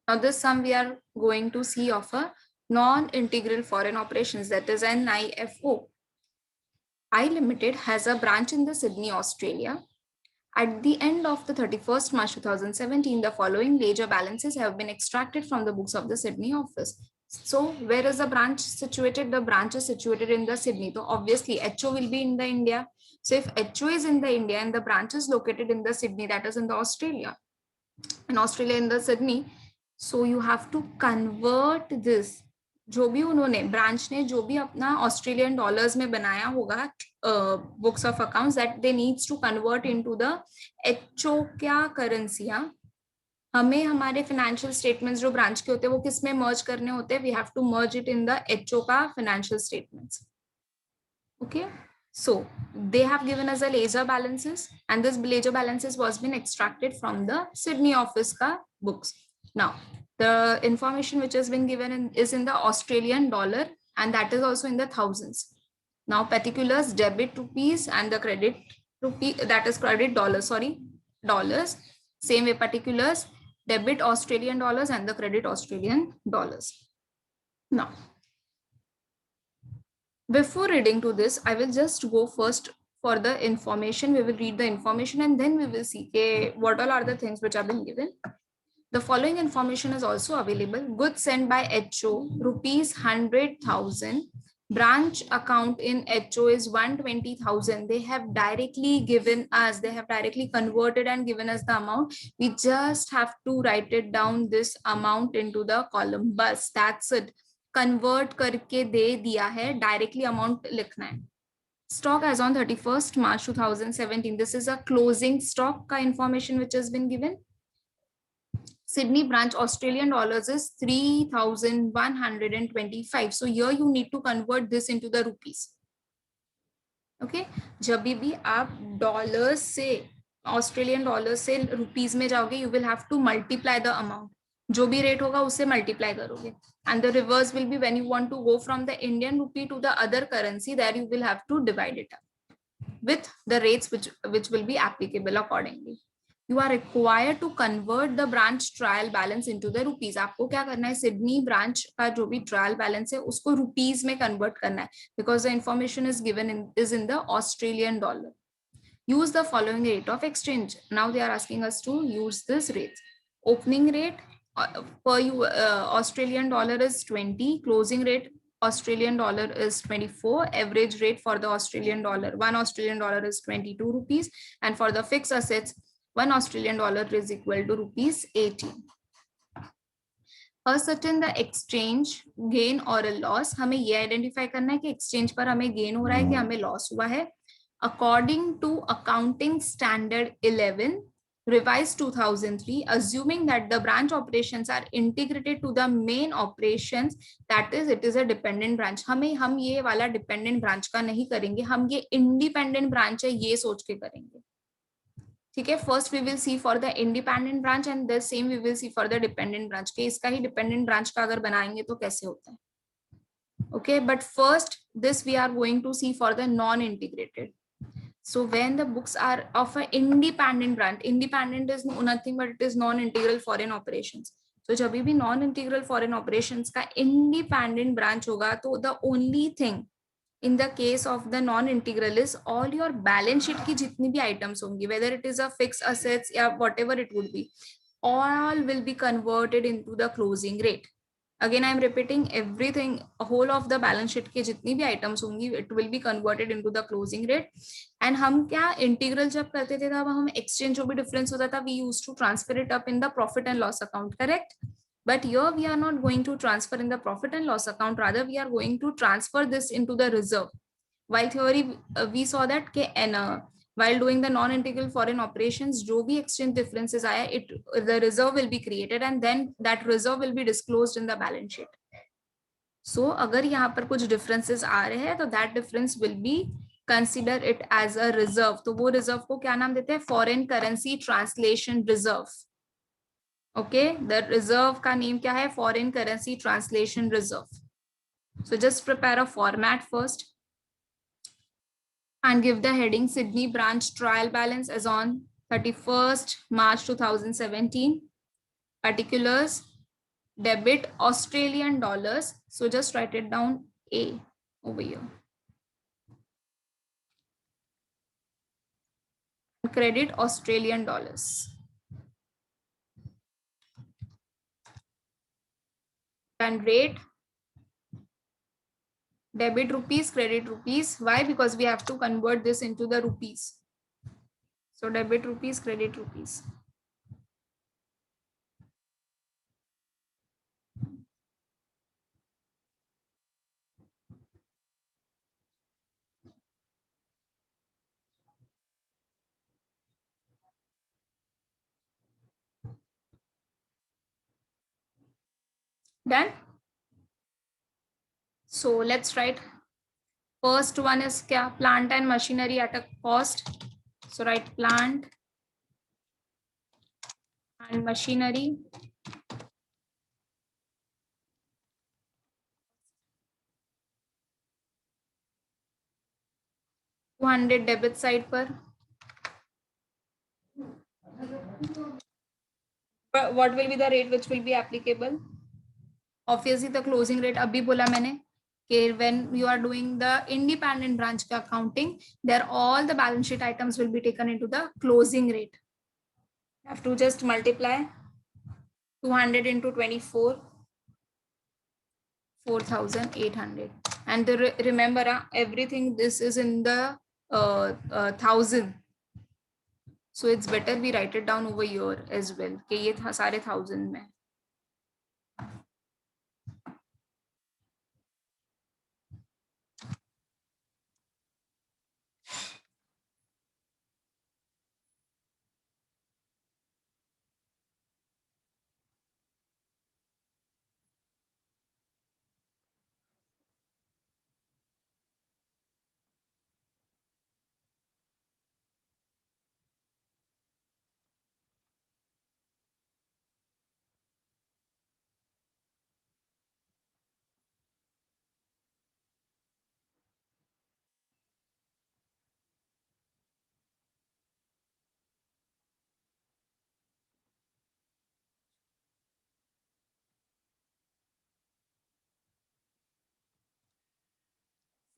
Now this sum we are going to see of a non-integral foreign operations, that is NIFO. I Limited has a branch in the Sydney, Australia. At the end of the 31st March 2017, the following ledger balances have been extracted from the books of the Sydney office. So where is the branch situated? The branch is situated in the Sydney. So obviously HO will be in the India. So if HO is in the India and the branch is located in the Sydney, that is in the Australia, in Australia in the Sydney, so you have to convert this, जो भी उन्होंने branch ने जो भी अपना Australian dollars में बनाया होगा books of accounts, that they needs to convert into the HO क्या करेंसियां, हमें हमारे फाइनेंशियल स्टेटमेंट्स जो ब्रांच के होते हैं वो किस में मर्ज करने होते हैं, we have to merge it in the HO का financial statements. Okay, so they have given us a ledger balances and this ledger balances was been extracted from the Sydney office ka books. Now the information which has been given is in the Australian dollar and that is also in the thousands. Now particulars, debit rupees and the credit rupee, that is credit dollars, sorry, dollars. Same way particulars, debit Australian dollars and the credit Australian dollars. Now before reading to this, I will just go first for the information. We will read the information and then we will see what all are the things which have been given. The following information is also available. Goods sent by HO, rupees 100,000. Branch account in HO is 120,000. They have directly given us, they have directly converted and given us the amount. We just have to write it down, this amount, into the column. Bus, that's it. Convert करके दे दिया है, directly amount लिखना है. Stock as on 31st March 2017, this is a closing stock का information which has been given. Sydney branch Australian dollars is 3,125. So here you need to convert this into the rupees. Okay, जब भी आप dollars से Australian dollars से rupees में जाओगे, you will have to multiply the amount. जो भी rate होगा उससे मल्टीप्लाई करोगे. And the reverse will be when you want to go from the Indian rupee to the other currency, there you will have to divide it up with the rates which will be applicable accordingly. You are required to convert the branch trial balance into the rupees. आपको क्या करना है, Sydney branch का जो भी trial balance है उसको rupees में कन्वर्ट करना है, because the information is given is in the Australian dollar. Use the following rate of exchange. Now they are asking us to use this rate. Opening rate per Australian dollar is 20, closing rate Australian dollar is 24, average rate for the Australian dollar, 1 Australian dollar is 22 rupees, and for the fixed assets 1 Australian dollar is equal to rupees 18. Ascertain the exchange gain or a loss. हमें ये identify करना है कि exchange पर हमें gain हो रहा है कि हमें लॉस हुआ है. According to Accounting Standard 11 revised 2003, assuming that the branch operations are integrated to the main operations, that is it is a dependent branch. हम ये वाला dependent branch का नहीं करेंगे, हम ये independent branch है ये सोच के करेंगे. ठीक है, first we will see for the independent branch and the same we will see for the dependent branch के इसका ही डिपेंडेंट ब्रांच का अगर बनाएंगे तो कैसे होता है. Okay, but first this we are going to see for the non integrated. So when the books are of an independent branch, independent is nothing but it is non-integral foreign operations. So जब भी non-integral foreign operations का independent branch होगा तो the only thing in the case of the non-integral is all your balance sheet की जितनी भी items होंगी, whether it is a fixed assets या whatever it would be, all will be converted into the closing rate. Again I am repeating everything, whole of the balance sheet के जितनी भी items होंगी it will be converted into the closing rate. And हम क्या integral जब करते थे तब हम exchange जो भी difference होता था we used to transfer it up in the profit and loss account, correct? But here we are not going to transfer in the profit and loss account, rather we are going to transfer this into the reserve. While theory we saw that while doing the non-integral foreign operations जो भी exchange differences आया, the reserve will be created and then that reserve will be disclosed in the balance sheet. So अगर यहाँ पर कुछ differences आ रहे हैं तो that difference will be consider it as a reserve. तो वो reserve को क्या नाम देते हैं, foreign currency translation reserve. Okay, the reserve का name क्या है, foreign currency translation reserve. So just prepare a format first and give the heading Sydney branch trial balance as on 31st March 2017. Particulars, Debit Australian dollars. So just write it down A over here. Credit Australian dollars. And rate debit rupees, credit rupees. Why? Because we have to convert this into the rupees. So debit rupees, credit rupees. Done? So let's write. First one is kya? Plant and machinery at a cost. So write plant and machinery. 200 debit side per. But what will be the rate which will be applicable? Obviously the closing rate abhi bola maine कि when you are doing the independent branch accounting, there all the balance sheet items will be taken into the closing rate. You have to just multiply 200 into 24, 4,800. And remember, everything this is in the thousand. So it's better we write it down over here as well. कि ये था सारे 1000 में.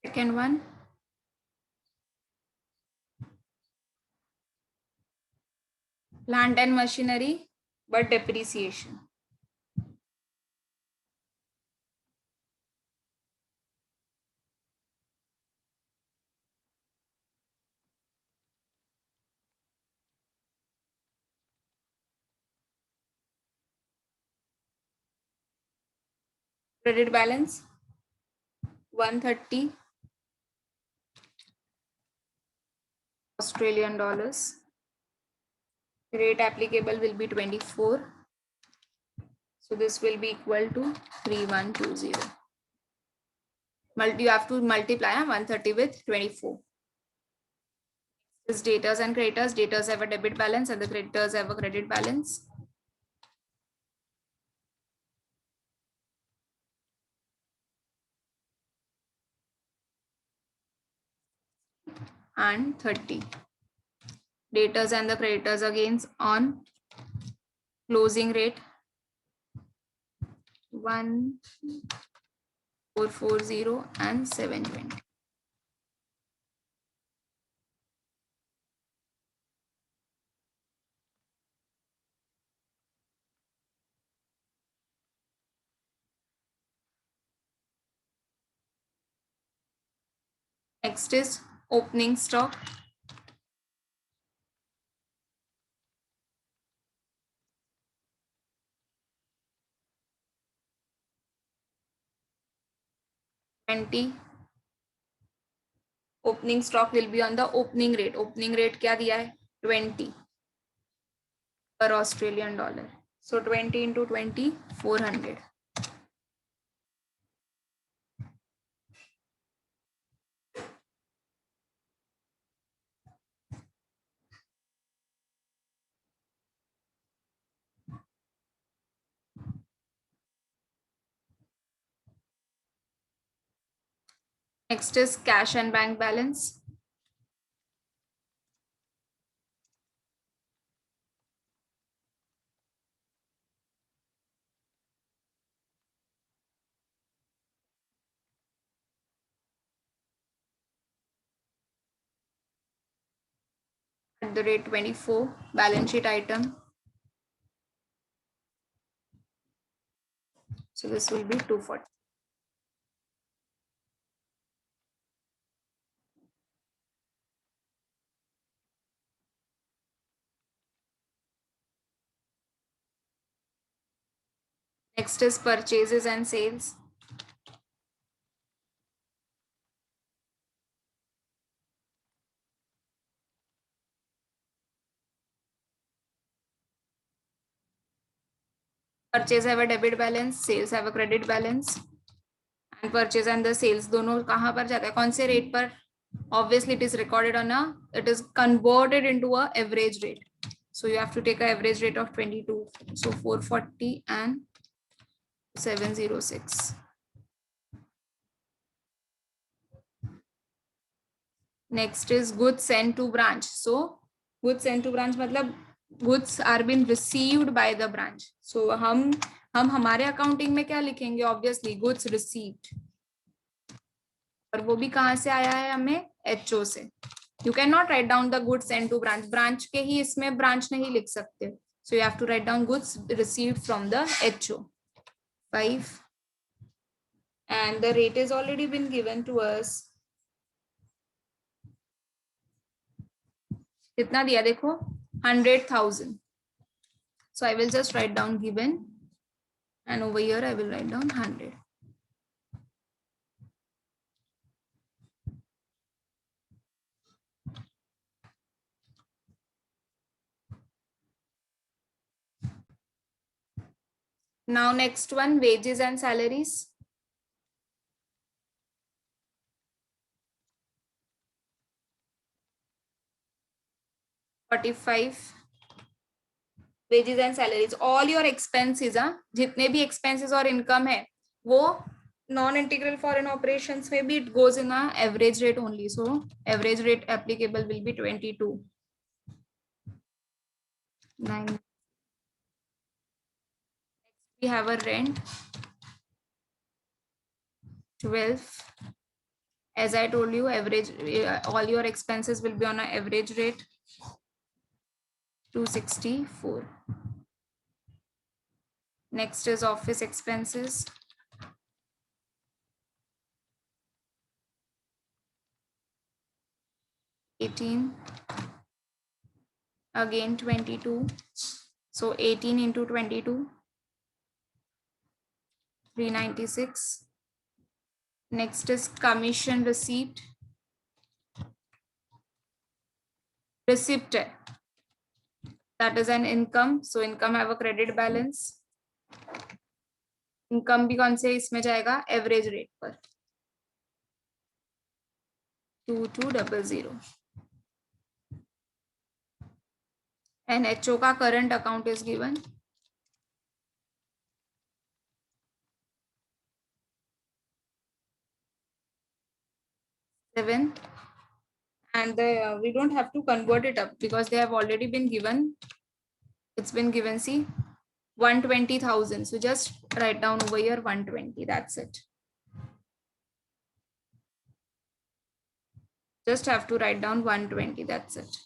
Second one. Plant and machinery, but depreciation. Credit balance 130 Australian dollars. Rate applicable will be 24. So this will be equal to 3120. You have to multiply 130 with 24. This debtors and creditors. Debtors have a debit balance and the creditors have a credit balance. And 30. Debtors and the creditors against on closing rate 1440 and 720. Next is opening stock. Opening stock will be on the opening rate. Opening rate क्या दिया है? 20 per Australian dollar. So 20 into 20, 400. Next is cash and bank balance. @24 balance sheet item. So this will be 240. Next is purchases and sales. Purchase have a debit balance, sales have a credit balance. And purchase and the sales दोनों कहाँ पर जाता है, कौन से rate पर? Obviously it is recorded on it is converted into a average rate. So you have to take a average rate of 22. So 440 and 706. Next is goods sent to branch. So goods sent to branch मतलब goods are been received by the branch. So हम हमारे accounting में क्या लिखेंगे? Obviously goods received. और वो भी कहाँ से आया है? हमें HO से. You cannot write down the goods sent to branch. Branch के ही इसमें branch नहीं लिख सकते. So you have to write down goods received from the HO. 5. And the rate has already been given to us. कितना दिया देखो? 100,000. So I will just write down given, and over here I will write down 100. Now next one, wages and salaries. $45. Wages and salaries, all your expenses, जितने भी expenses और income है, वो non-integral foreign operations में भी it goes in a average rate only. So average rate applicable will be 22. 9. We have a rent. 12. As I told you, average, all your expenses will be on an average rate. 264. Next is office expenses. 18. Again 22. So 18 into 22. 396. Next is commission receipt. Receipt, that is an income. So income have a credit balance. Income भी कौन से इसमें जाएगा? Average rate पर 2200. And HO का current account is given. Seven. And we don't have to convert it up because they have already been given. It's been given, see, 120,000. So just write down over here 120. That's it. Just have to write down 120. That's it.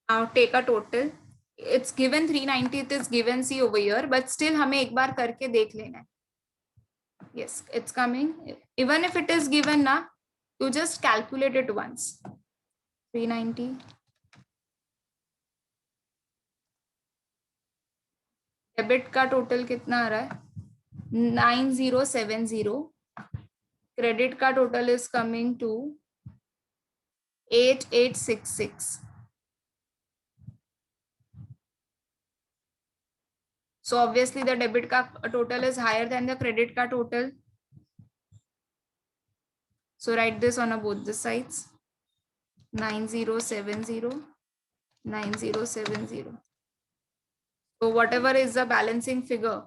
Now take a total. It's given 390. It is given, see over here, but still हमें एक बार करके देख लेना है. Yes, it's coming. Even if it is given ना, you just calculate it once. 390. Debit का total कितना आ रहा है? 9070. क्रेडिट का total is coming to 8866. So obviously the debit ka total is higher than the credit ka total. So write this on both the sides. 9070, 9070. तो whatever is the balancing figure,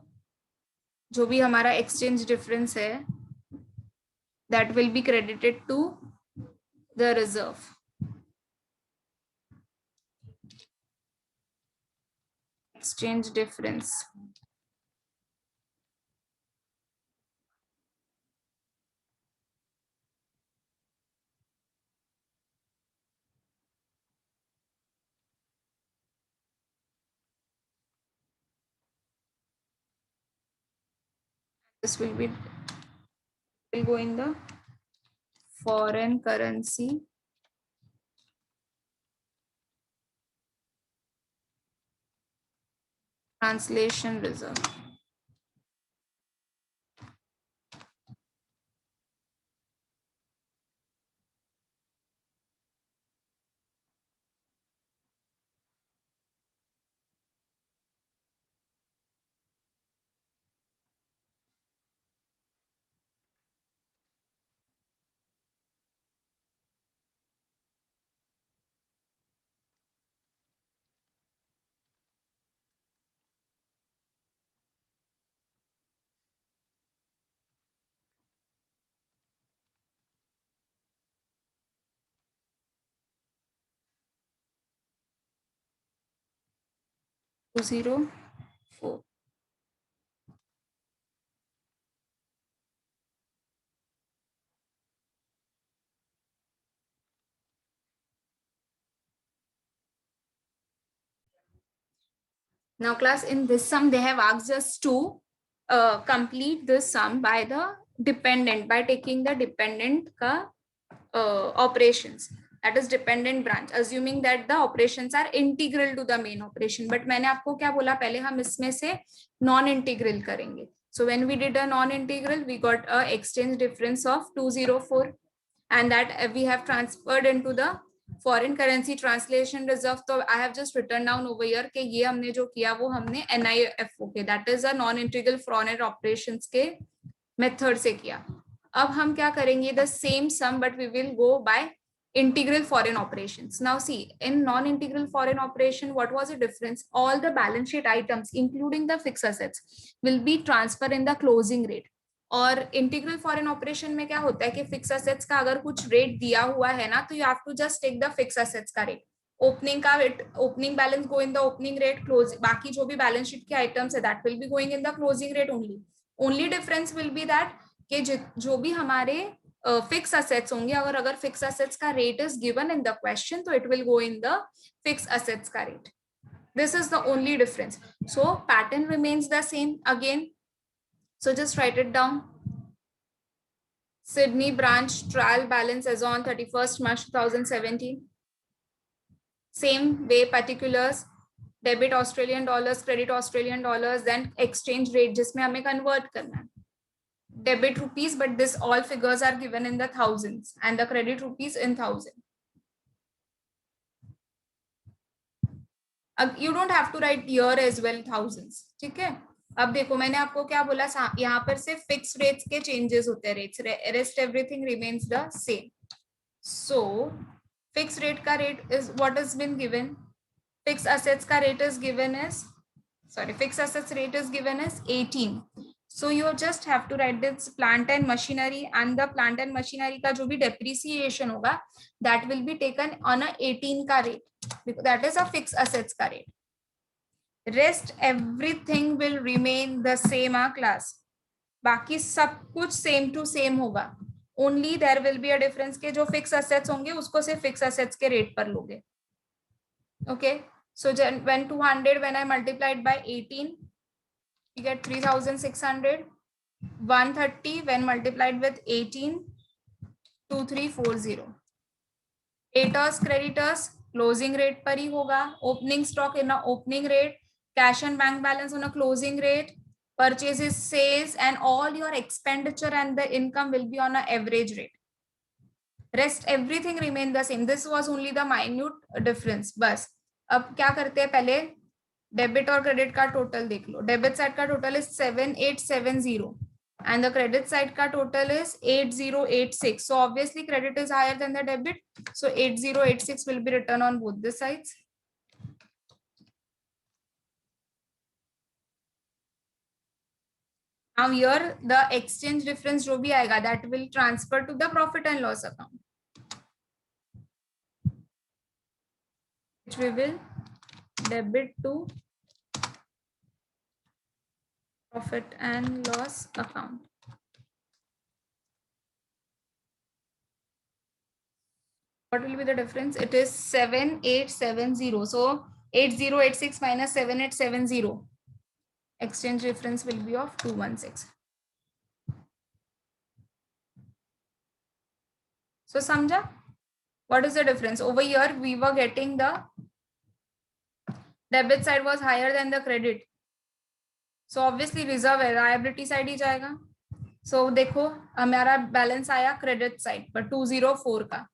जो भी हमारा exchange difference है, that will be credited to the reserve. Exchange difference. This will go in the foreign currency translation reserve. Two zero four. Now class, in this sum they have asked us to complete this sum by the dependent, by taking the dependent ka operations, that is dependent branch, assuming that the operations are integral to the main operation. But मैंने आपको क्या बोला, पहले हम इसमें से non integral करेंगे. So when we did a non integral, we got a exchange difference of 204, and that we have transferred into the foreign currency translation reserve. तो I have just written down over here कि ये हमने जो किया वो हमने NIFO के, that is a non integral foreign operations के मेथड से किया. अब हम क्या करेंगे, the same sum but we will go by integral foreign operations. Now see, in non-integral foreign operation, what was the difference? All the balance sheet items, including the fixed assets, will be transferred in the closing rate. और integral foreign operation में क्या होता है कि fix assets का अगर कुछ rate दिया हुआ है ना, तो you have to just take the fix assets का रेट. ओपनिंग का opening balance go in the opening rate, close बाकी जो भी बैलेंस शीट के आइटम्स है that will be going in the closing rate only. Only difference will be that कि जो भी हमारे फिक्स असेट्स होंगे, अगर फिक्स असेट्स का rate is given in the question, तो it will go in the fix assets का rate. This is the only difference. So pattern remains the same again. So just write it down. Sydney branch trial balance as on 31st March 2017. Same way particulars, debit Australian dollars, credit Australian dollars, then exchange rate जिसमें हमें convert करना है. Debit rupees, but this all figures are given in the thousands, and the credit rupees in thousand. You don't have to write year as well, thousands. ठीक है. अब देखो मैंने आपको क्या बोला, यहाँ पर से फिक्स रेट्स के चेंजेस होते हैं, rates, rest everything remains the same. So fix rate का rate is what is been given. Fix assets का rate is given is, sorry, fixed assets rate is given as 18. So you just have to write this plant and machinery, and the plant and machinery का जो भी depreciation होगा that will be taken on a 18 का rate, because that is a fixed assets का rate. Rest everything will remain the same class. बाकी सब कुछ same to same होगा. Only there will be a difference के जो fixed assets होंगे उसको सिर्फ fixed assets के rate पर लोगे. Okay. So when 200, when I multiplied by 18, you get 3,600. 130 when multiplied with 18, 2340. Debtors, creditors, closing rate पर ही होगा. Opening stock in a opening rate, cash and bank balance on a closing rate, purchases, sales, and all your expenditure and the income will be on a average rate. Rest everything remain the same. This was only the minute difference. बस अब क्या करते हैं, पहले debit और credit का total देख लो. Debit side का total is 7870 and the credit side का total is 8086. So obviously credit is higher than the debit, so 8086 will be written on both the sides. Now here the exchange difference जो भी आएगा that will transfer to the profit and loss account, which we will debit to profit and loss account. What will be the difference? It is 7870. So 8086 minus 7870. Exchange difference will be of 216. So samjha? What is the difference? Over here we were getting the debit side was higher than the credit. So obviously reserve है, liability side ही जाएगा. So देखो हमारा balance आया credit side पर 204 का.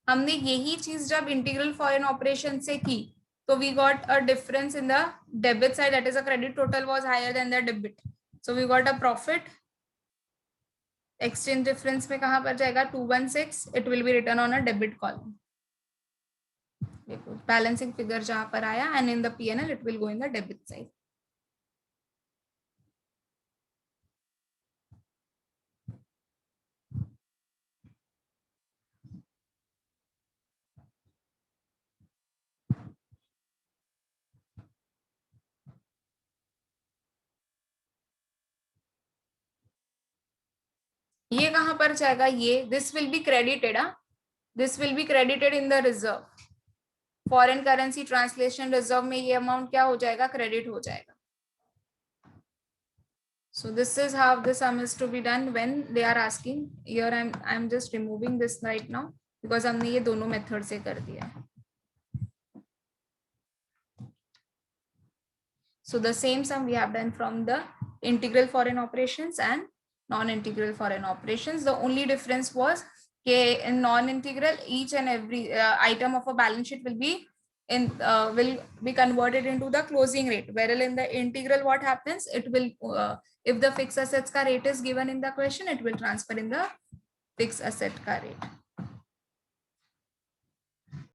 हमने यही चीज जब इंटीग्रल फॉरेन ऑपरेशन से की तो we got a difference in the debit side, that is a credit total was higher than the debit. So we got a profit. Exchange difference में कहाँ पर जाएगा 216. It will be written on a debit column. देखो balancing figure जहां पर आया and in the P&L it will go in the debit side. ये कहां पर जाएगा? ये this will be credited. This will be credited in the reserve. Foreign currency translation reserve में ये अमाउंट क्या हो जाएगा? क्रेडिट हो जाएगा. So this is how the sum is to be done when they are asking. Here I'm just removing this right now because हमने ये दोनों मेथड से कर दिया है. So the same sum we have done from the integral foreign operations and non-integral foreign operations. The only difference was in non-integral, each and every item of a balance sheet will be converted into the closing rate. Whereas in the integral, what happens? It will if the fixed assets ka rate is given in the question, it will transfer in the fixed asset ka rate.